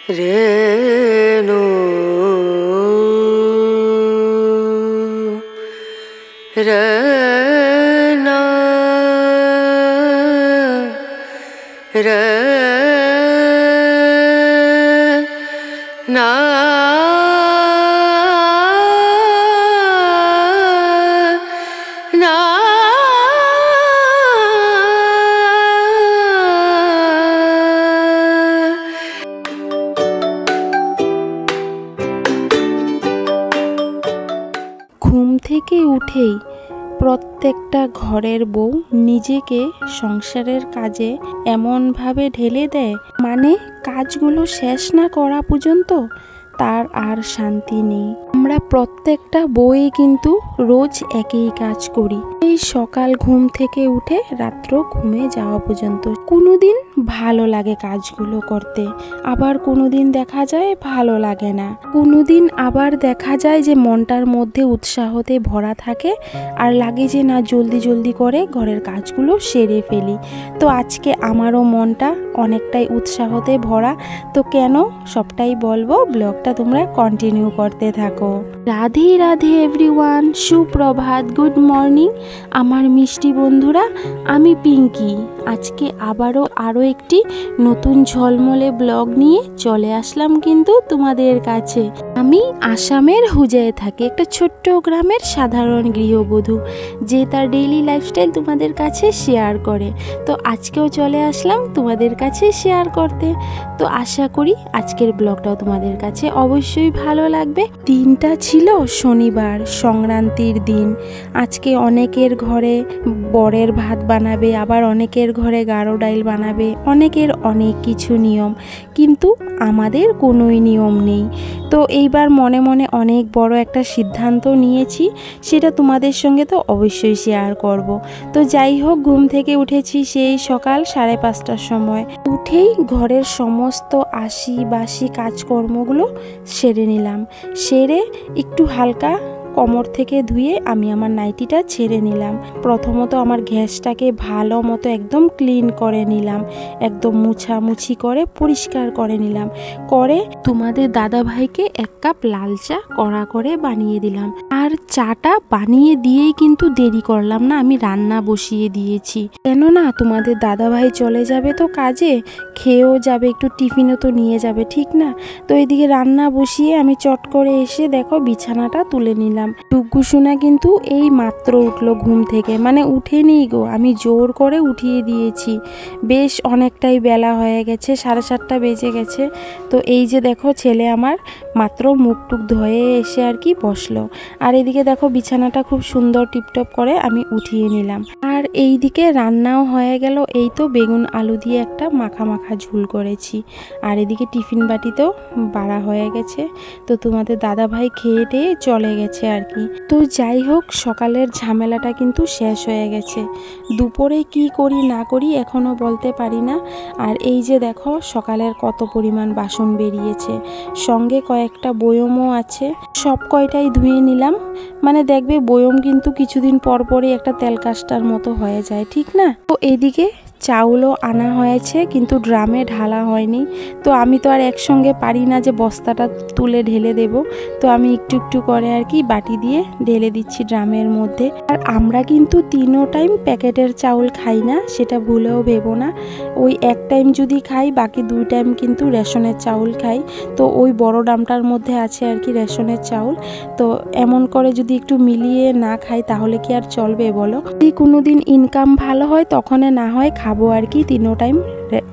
রেণু রনা রনা না ঘুম থেকে উঠেই প্রত্যেকটা ঘরের বউ নিজেকে সংসারের কাজে এমনভাবে ঢেলে দেয়, মানে কাজগুলো শেষ না করা পর্যন্ত তার আর শান্তি নেই। আমরা প্রত্যেকটা বউই কিন্তু রোজ একই কাজ করি, এই সকাল ঘুম থেকে উঠে রাত্র ঘুমে যাওয়া পর্যন্ত। কোনোদিন ভালো লাগে কাজগুলো করতে, আবার কোনোদিন দেখা যায় ভালো লাগে না, কোনোদিন আবার দেখা যায় যে মনটার মধ্যে উৎসাহতে ভরা থাকে আর লাগে যে না জলদি জলদি করে ঘরের কাজগুলো সেরে ফেলি। তো আজকে আমারও মনটা অনেকটাই উৎসাহতে ভরা, তো কেন সবটাই বলবো, ব্লগটা তোমরা কন্টিনিউ করতে থাকো। রাধে রাধে এভরিওয়ান, সুপ্রভাত, গুড মর্নিং আমার মিষ্টি বন্ধুরা। আমি পিঙ্কি, আজকে আরও একটি নতুন ঝলমলে ব্লগ নিয়ে চলে আসলাম কিন্তু তোমাদের কাছে। আমি আসামের হুজায় থাকি, একটা ছোট্ট গ্রামের সাধারণ গৃহবধূ যে তার ডেইলি লাইফস্টাইল তোমাদের কাছে শেয়ার করে। তো আজকেও চলে আসলাম তোমাদের কাছে শেয়ার করতে। তো আশা করি আজকের ব্লগটাও তোমাদের কাছে অবশ্যই ভালো লাগবে। দিনটা ছিল শনিবার, সংক্রান্তির দিন। আজকে অনেকের ঘরে বরের ভাত বানাবে, আবার অনেকের ঘরে গাঢ় ডাইল বানাবে, অনেকের অনেক কিছু নিয়ম, কিন্তু আমাদের কোনোই নিয়ম নেই। তো এইবার মনে মনে অনেক বড় একটা সিদ্ধান্ত নিয়েছি, সেটা তোমাদের সঙ্গে তো অবশ্যই শেয়ার করব। তো যাই হোক, ঘুম থেকে উঠেছি সেই সকাল 5:30টার সময়। উঠেই ঘরের সমস্ত আশি বাসি কাজকর্মগুলো সেরে নিলাম। সেরে একটু হালকা কোমর থেকে ধুয়ে আমি আমার নাইটিটা ছেড়ে নিলাম। প্রথমত আমার গ্যাসটাকে ভালো মতো একদম ক্লিন করে নিলাম, একদম মুছামুছি করে পরিষ্কার করে নিলাম। করে তোমাদের দাদা ভাইকে 1 কাপ লাল চা কড়া করে বানিয়ে দিলাম। আর চাটা বানিয়ে দিয়েই কিন্তু দেরি করলাম না, আমি রান্না বসিয়ে দিয়েছি। কেননা তোমাদের দাদা ভাই চলে যাবে তো কাজে, খেয়েও যাবে, একটু টিফিনও তো নিয়ে যাবে, ঠিক না? তো এদিকে রান্না বসিয়ে আমি চট করে এসে দেখো বিছানাটা তুলে নিলাম। টুকু সোনা কিন্তু এই মাত্র উঠলো ঘুম থেকে, মানে উঠেনি গো, আমি জোর করে উঠিয়ে দিয়েছি। বেশ অনেকটাই বেলা হয়ে গেছে, 7:30 বেজে গেছে। তো এই যে দেখো ছেলে আমার মাত্র মুখ টুক ধুয়ে এসে আর কি বসলো। আর এদিকে দেখো বিছানাটা খুব সুন্দর টিপটপ করে আমি উঠিয়ে নিলাম। আর এই দিকে রান্নাও হয়ে গেল, এই তো বেগুন আলু দিয়ে একটা মাখা মাখা ঝোল করেছি। আর এদিকে টিফিন বাটিতেও বাড়া হয়ে গেছে। তো তোমাদের দাদা ভাই খেয়ে টেয়ে চলে গেছে আর কি। তো যাই হোক, সকালের ঝামেলাটা কিন্তু শেষ হয়ে গেছে। দুপুরে কি করি না করি এখনো বলতে পারি না। আর এই যে দেখো সকালের কত পরিমাণ বাসন বেরিয়েছে, সঙ্গে কয়েকটা বয়মও আছে, সব কয়টাই ধুয়ে নিলাম। মানে দেখবে বয়ম কিন্তু কিছুদিন পর পরই একটা তেল কাস্টার মতো হয়ে যায়, ঠিক না? তো এদিকে চাউলও আনা হয়েছে, কিন্তু ড্রামে ঢালা হয়নি। তো আমি তো আর একসঙ্গে পারি না যে বস্তাটা তুলে ঢেলে দেব। তো আমি একটু একটু করে আর কি বাটি দিয়ে ঢেলে দিচ্ছি ড্রামের মধ্যে। আর আমরা কিন্তু 3 টাইম প্যাকেটের চাউল খাই না, সেটা ভুলেও ভেবো না। ওই 1 টাইম যদি খাই, বাকি 2 টাইম কিন্তু রেশনের চাউল খাই। তো ওই বড় ড্রামটার মধ্যে আছে আর কি রেশনের চাউল। তো এমন করে যদি একটু মিলিয়ে না খাই তাহলে কি আর চলবে বলো? যদি কোনোদিন ইনকাম ভালো হয় তখন না হয় খাবো আর কি 3 টাইম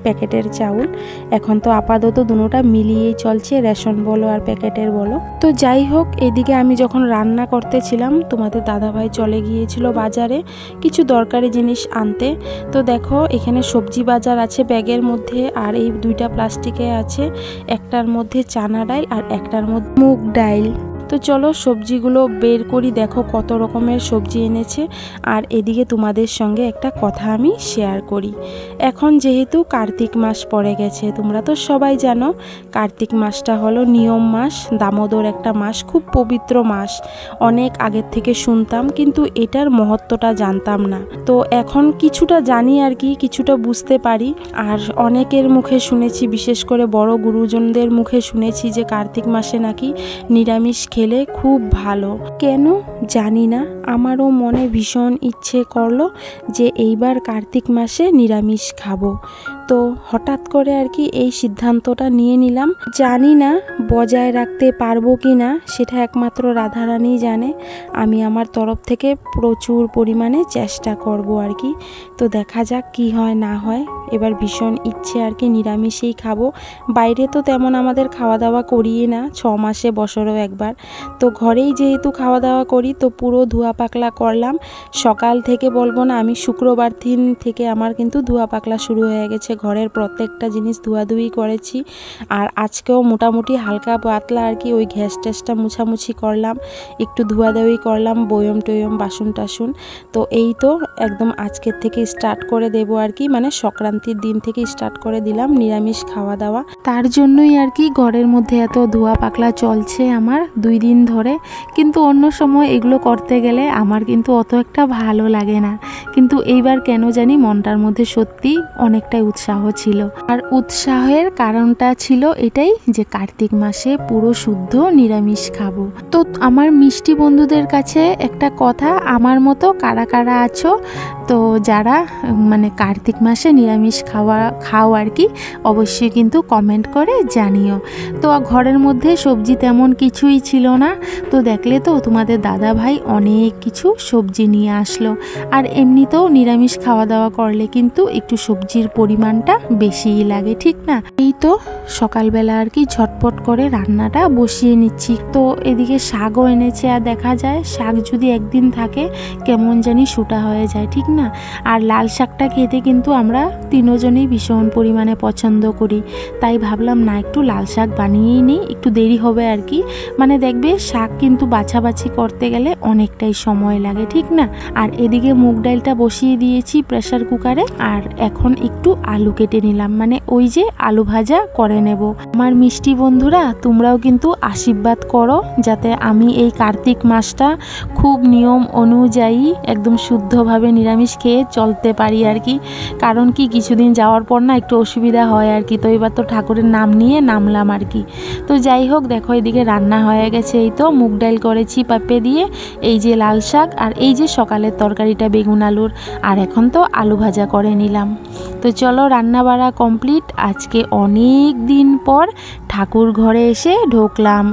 প্যাকেটের চাউল। এখন তো আপাতত দুটোটা মিলিয়েই চলছে, রেশন বলো আর প্যাকেটের বলো। তো যাই হোক, এদিকে আমি যখন রান্না করতেছিলাম তোমাদের দাদাভাই চলে গিয়েছিল বাজারে কিছু দরকারি জিনিস আনতে। তো দেখো এখানে সবজি বাজার আছে ব্যাগের মধ্যে, আর এই 2টা প্লাস্টিকে আছে, একটার মধ্যে চানা ডাল আর একটার মধ্যে মুগ ডাল। তো চলো সবজিগুলো বের করি, দেখো কত রকমের সবজি এনেছে। আর এদিকে তোমাদের সঙ্গে একটা কথা আমি শেয়ার করি। এখন যেহেতু কার্তিক মাস পড়ে গেছে, তোমরা তো সবাই জানো কার্তিক মাসটা হলো নিয়ম মাস, দামোদর একটা মাস, খুব পবিত্র মাস। অনেক আগের থেকে শুনতাম কিন্তু এটার মহত্বটা জানতাম না। তো এখন কিছুটা জানি আর কি, কিছুটা বুঝতে পারি। আর অনেকের মুখে শুনেছি, বিশেষ করে বড় গুরুজনদের মুখে শুনেছি যে কার্তিক মাসে নাকি নিরামিষ খেলে খুব ভালো। কেন জানি না, আমারও মনে ভীষণ ইচ্ছে করলো যে এইবার কার্তিক মাসে নিরামিষ খাবো। তো হঠাৎ করে আর কি এই সিদ্ধান্তটা নিয়ে নিলাম। জানি না বজায় রাখতে পারবো কি না, সেটা একমাত্র রাধারানী জানে। আমি আমার তরফ থেকে প্রচুর পরিমাণে চেষ্টা করব আর কি। তো দেখা যাক কি হয় না হয়। এবার ভীষণ ইচ্ছে আর কি নিরামিষেই খাবো। বাইরে তো তেমন আমাদের খাওয়া দাওয়া করিই না, 6 মাসে বছরেও একবার। তো ঘরেই যেহেতু খাওয়া দাওয়া করি, তো পুরো ধোয়া পাকলা করলাম। সকাল থেকে বলবো না, আমি শুক্রবার দিন থেকে আমার কিন্তু ধোয়া পাকলা শুরু হয়ে গেছে। ঘরের প্রত্যেকটা জিনিস ধোয়াধুয়ি করেছি। আর আজকেও মোটামুটি হালকা পাতলা আর কি ওই গ্যাস ট্যাসটা মুছামুছি করলাম, একটু ধোয়াধুয়ি করলাম, বয়ম টয়ম বাসন টাসন। তো এই তো একদম আজকের থেকে স্টার্ট করে দেবো আর কি, মানে সংক্রান্তির দিন থেকে স্টার্ট করে দিলাম নিরামিষ খাওয়া দাওয়া। তার জন্যই আর কি ঘরের মধ্যে এত ধোয়া পাকলা চলছে আমার 2 দিন ধরে। কিন্তু অন্য সময় এগুলো করতে গেলে আমার কিন্তু অত একটা ভালো লাগে না, কিন্তু এইবার কেন জানি মনটার মধ্যে সত্যি অনেকটাই উৎসাহ ছিল। আর উৎসাহের কারণটা ছিল এটাই যে কার্তিক মাসে পুরো শুদ্ধ নিরামিষ খাবো। তো আমার মিষ্টি বন্ধুদের কাছে একটা কথা, আমার মতো কারা কারা আছো তো যারা মানে কার্তিক মাসে নিরামিষ খাও আর কি, অবশ্যই কিন্তু কমেন্ট করে জানিও। তো ঘরের মধ্যে সবজি তেমন কিছুই ছিল না, তো দেখলে তো তোমাদের দাদা ভাই অনেক কিছু সবজি নিয়ে আসলো। আর এমনিতেও নিরামিষ খাওয়া দাওয়া করলে কিন্তু একটু সবজির পরিমাণটা বেশিই লাগে, ঠিক না? এই তো সকালবেলা আর কি ঝটপট করে রান্নাটা বসিয়ে নিচ্ছি। তো এদিকে শাকও এনেছে, আর দেখা যায় শাক যদি একদিন থাকে কেমন জানি শুটা হয়ে যায়, ঠিক না? আর লাল শাকটা খেতে কিন্তু আমরা 3 জনেই ভীষণ পরিমাণে পছন্দ করি। তাই ভাবলাম না একটু লাল শাক বানিয়েই নিই, একটু দেরি হবে আর কি। মানে দেখবে শাক কিন্তু বাছাবাছি করতে গেলে অনেকটাই সময় লাগে, ঠিক না? আর এদিকে মুগ ডালটা বসিয়ে দিয়েছি প্রেসার কুকারে। আর এখন একটু আলু কেটে নিলাম, মানে ওই যে আলু ভাজা করে নেব। আমার মিষ্টি বন্ধুরা তোমরাও কিন্তু আশীর্বাদ করো যাতে আমি এই কার্তিক মাসটা খুব নিয়ম অনুযায়ী একদম শুদ্ধভাবে নিরামিষ খেয়ে চলতে পারি আর কি। কারণ কি কিছুদিন যাওয়ার পর না একটু অসুবিধা হয় আর কি। তো এবার তো ঠাকুরের নাম নিয়ে নামলাম আর কি। তো যাই হোক, দেখো এদিকে রান্না হয়ে গেছে। এই তো মুগ ডাল করেছি পেঁপে দিয়ে, এই যে লাল শাক, আর এই যে সকালের তরকারিটা বেগুন আলুর, আর এখন তো আলু ভাজা করে নিলাম। তো চলো রান্না বাড়া কমপ্লিট। আজকে অনেক দিন পর ঠাকুর ঘরে এসে ঢুকলাম।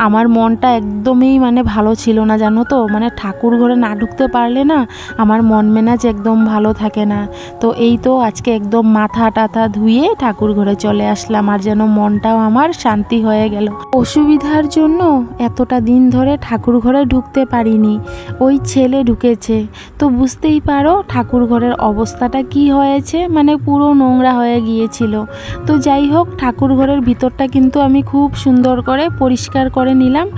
আমার মনটা একদমই মানে ভালো ছিল না জানো তো, মানে ঠাকুর ঘরে না ঢুকতে পারলে না আমার মন মেজাজ একদম ভালো থাকে না। তো এই তো আজকে একদম মাথা টাথা ধুয়ে ঠাকুর ঘরে চলে আসলাম, আর যেন মনটাও আমার শান্তি হয়ে গেল। অসুবিধার জন্য এতটা দিন ধরে ঠাকুর ঘরে ঢুকতে পারিনি, ওই ছেলে ঢুকেছে। তো বুঝতেই পারো ঠাকুর ঘরের অবস্থাটা কি হয়েছে, মানে পুরো নোংরা হয়ে গিয়েছিল। তো যাই হোক, ঠাকুর ঘরের ভিতরটা কিন্তু আমি খুব সুন্দর করে পরিষ্কার করে নিলাম,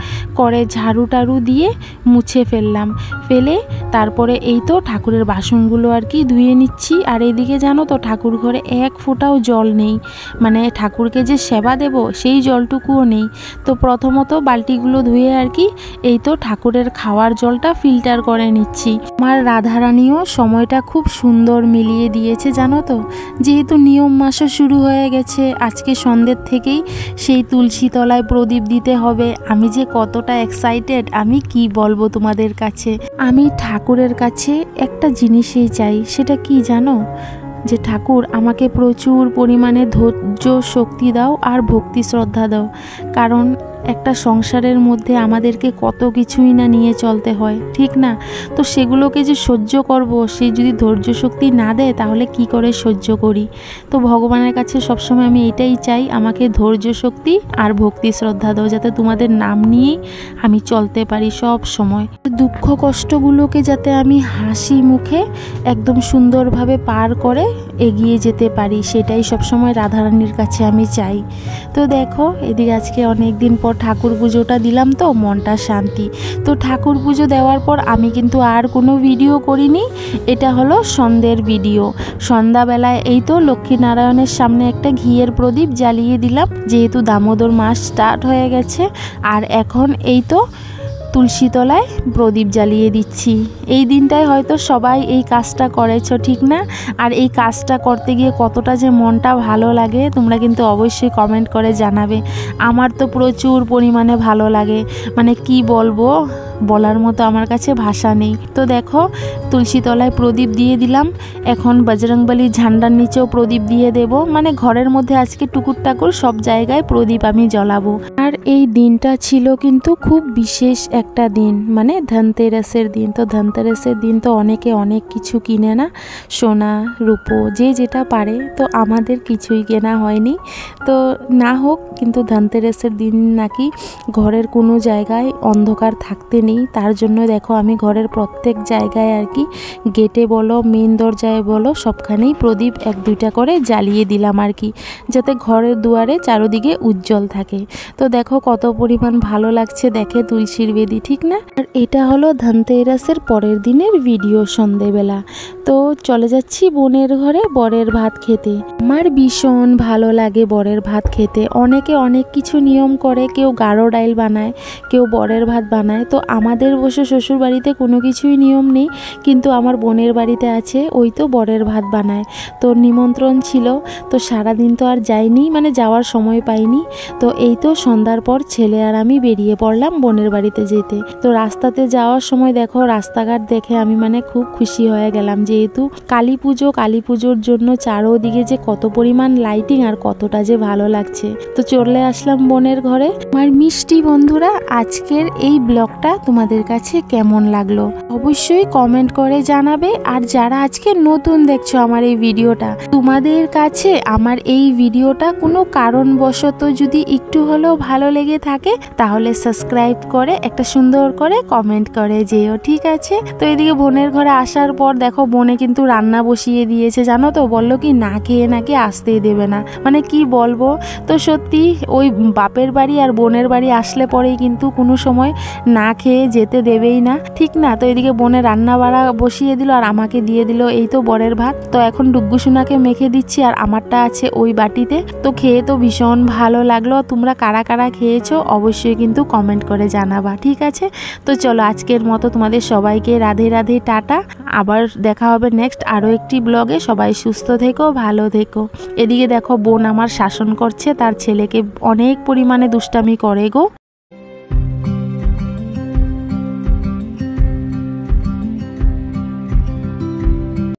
করে ঝাড়ু টাড়ু দিয়ে মুছে ফেললাম। ফেলে তারপরে এই তো ঠাকুরের বাসনগুলো আর কি ধুয়ে নিচ্ছি। আর এইদিকে জানো তো ঠাকুর ঘরে 1 ফোঁটাও জল নেই, মানে ঠাকুরকে যে সেবা দেব সেই জলটুকুও নেই। তো প্রথমত বালতিগুলো ধুয়ে আর কি এই তো ঠাকুরের খাওয়ার জলটা ফিল্টার করে নিচ্ছি। আমার রাধারানীও সময়টা খুব সুন্দর মিলিয়ে দিয়েছে জানো তো। যেহেতু নিয়ম মাসও শুরু হয়ে গেছে, আজকে সন্ধ্যের থেকেই সেই তুলসী তলায় প্রদীপ দিতে হবে। আমি যে কতটা এক্সাইটেড আমি কি বলবো তোমাদের কাছে। আমি ঠাকুরের কাছে একটা জিনিসই চাই, সেটা কি জানো? যে ঠাকুর আমাকে প্রচুর পরিমাণে ধৈর্য শক্তি দাও আর ভক্তি শ্রদ্ধা দাও। কারণ একটা সংসারের মধ্যে আমাদেরকে কত কিছুই না নিয়ে চলতে হয়, ঠিক না? তো সেগুলোকে যে সহ্য করব, সে যদি ধৈর্য শক্তি না দেয় তাহলে কি করে সহ্য করি? তো ভগবানের কাছে সবসময় আমি এটাই চাই, আমাকে ধৈর্য শক্তি আর ভক্তি শ্রদ্ধা দাও, যাতে তোমাদের নাম নিয়েই আমি চলতে পারি সব সময়। দুঃখ কষ্টগুলোকে যাতে আমি হাসি মুখে একদম সুন্দরভাবে পার করে এগিয়ে যেতে পারি, সেটাই সবসময় রাধারানীর কাছে আমি চাই। তো দেখো এদিকে আজকে অনেক দিন পর ঠাকুর পুজোটা দিলাম তো মনটা শান্তি। তো ঠাকুর পুজো দেওয়ার পর আমি কিন্তু আর কোনো ভিডিও করিনি, এটা হলো সন্ধ্যের ভিডিও। সন্ধ্যাবেলায় এই তো লক্ষ্মীনারায়ণের সামনে একটা ঘিয়ের প্রদীপ জ্বালিয়ে দিলাম, যেহেতু দামোদর মাস স্টার্ট হয়ে গেছে। আর এখন এই তো তুলসী তলায় প্রদীপ জ্বালিয়ে দিচ্ছি। এই দিনটায় হয়তো সবাই এই কাজটা করেছো, ঠিক না? আর এই কাজটা করতে গিয়ে কতটা যে মনটা ভালো লাগে তোমরা কিন্তু অবশ্যই কমেন্ট করে জানাবে। আমার তো প্রচুর পরিমাণে ভালো লাগে, মানে কি বলবো, বলার মতো আমার কাছে ভাষা নেই। তো দেখো তুলসী তলায় প্রদীপ দিয়ে দিলাম, এখন বজরংবলী ঝান্ডার নিচেও প্রদীপ দিয়ে দেব, মানে ঘরের মধ্যে আজকে টুকুর টাকুর সব জায়গায় প্রদীপ আমি জ্বালাবো। আর এই দিনটা ছিল কিন্তু খুব বিশেষ একটা দিন, মানে ধনতেরাসের দিন। তো ধনতেরাসের দিন তো অনেকে অনেক কিছু কিনে না, সোনা রূপো যে যেটা পারে, তো আমাদের কিছুই কেনা হয়নি। তো না হোক, কিন্তু ধনতেরাসের দিন নাকি ঘরের কোনো জায়গায় অন্ধকার থাকতে নেই, তার জন্য দেখো আমি ঘরের প্রত্যেক জায়গায় আর কি, গেটে বলো মেন দরজায় বলো সবখানেই প্রদীপ 1-2টা করে জ্বালিয়ে দিলাম আর কি, যাতে ঘরের দুয়ারে চারদিকে উজ্জ্বল থাকে। তো দেখো কত পরিমাণ ভালো লাগছে দেখে তুলসীর বেদি, ঠিক না? আর এটা হলো ধনতেরাসের পরের দিনের ভিডিও সন্ধেবেলা। তো চলে যাচ্ছি বোনের ঘরে বরের ভাত খেতে। আমার ভীষণ ভালো লাগে বরের ভাত খেতে। অনেকে অনেক কিছু নিয়ম করে, কেউ গাঢ় ডাইল বানায়, কেউ বরের ভাত বানায়। তো আমাদের অবশ্য শ্বশুর বাড়িতে কোনো কিছুই নিয়ম নেই, কিন্তু আমার বোনের বাড়িতে আছে, ওই তো বরের ভাত বানায়। তো নিমন্ত্রণ ছিল, তো সারাদিন তো আর যাইনি, মানে যাওয়ার সময় পাইনি। তো এই তো সন্ধ্যার পর ছেলে আর আমি বেরিয়ে পড়লাম বোনের বাড়িতে যেতে। তো রাস্তাতে যাওয়ার সময় দেখো রাস্তাঘাট দেখে আমি মানে খুব খুশি হয়ে গেলাম, যেহেতু কালী পুজো, কালী পুজোর জন্য চারোদিকে যে কত পরিমাণ লাইটিং আর কতটা যে ভালো লাগছে। তো চলে আসলাম বোনের ঘরে। আমার মিষ্টি বন্ধুরা, আজকের এই ব্লগটা তোমাদের কাছে কেমন লাগলো অবশ্যই কমেন্ট করে জানাবে। আর যারা আজকে নতুন দেখছো আমার এই ভিডিওটা, তোমাদের কাছে আমার এই ভিডিওটা কোনো কারণবশত যদি একটু হলেও ভালো লেগে থাকে, তাহলে সাবস্ক্রাইব করে একটা সুন্দর করে কমেন্ট করে যেও, ঠিক আছে? তো এদিকে বোনের ঘরে আসার পর দেখো বোনে কিন্তু রান্না বসিয়ে দিয়েছে, জানো তো, বললো কি না খেয়ে নাকি আসতেই দেবে না, মানে কি বলবো। তো সত্যি ওই বাপের বাড়ি আর বোনের বাড়ি আসলে পরেই কিন্তু কোনো সময় না খেয়ে যেতে দেবেই না, ঠিক না? তো এদিকে বোনে রান্না বাড়া বসিয়ে দিল আর আমাকে দিয়ে দিল এই তো বরের ভাত। তো এখন ডুগ্গুসোনাকে মেখে দিচ্ছি আর আমারটা আছে ওই বাটিতে। তো খেয়ে তো ভীষণ ভালো লাগলো। তোমরা কারা কারা খেয়েছো অবশ্যই কিন্তু কমেন্ট করে জানাবা, ঠিক আছে? তো চলো আজকের মতো তোমাদের সবাইকে রাধে রাধে, টাটা। আবার দেখা হবে নেক্সট আরও একটি ব্লগে। সবাই সুস্থ থেকো, ভালো থেকো। এদিকে দেখো বোন আমার শাসন করছে, তার ছেলেকে অনেক পরিমাণে দুষ্টামি করে গো।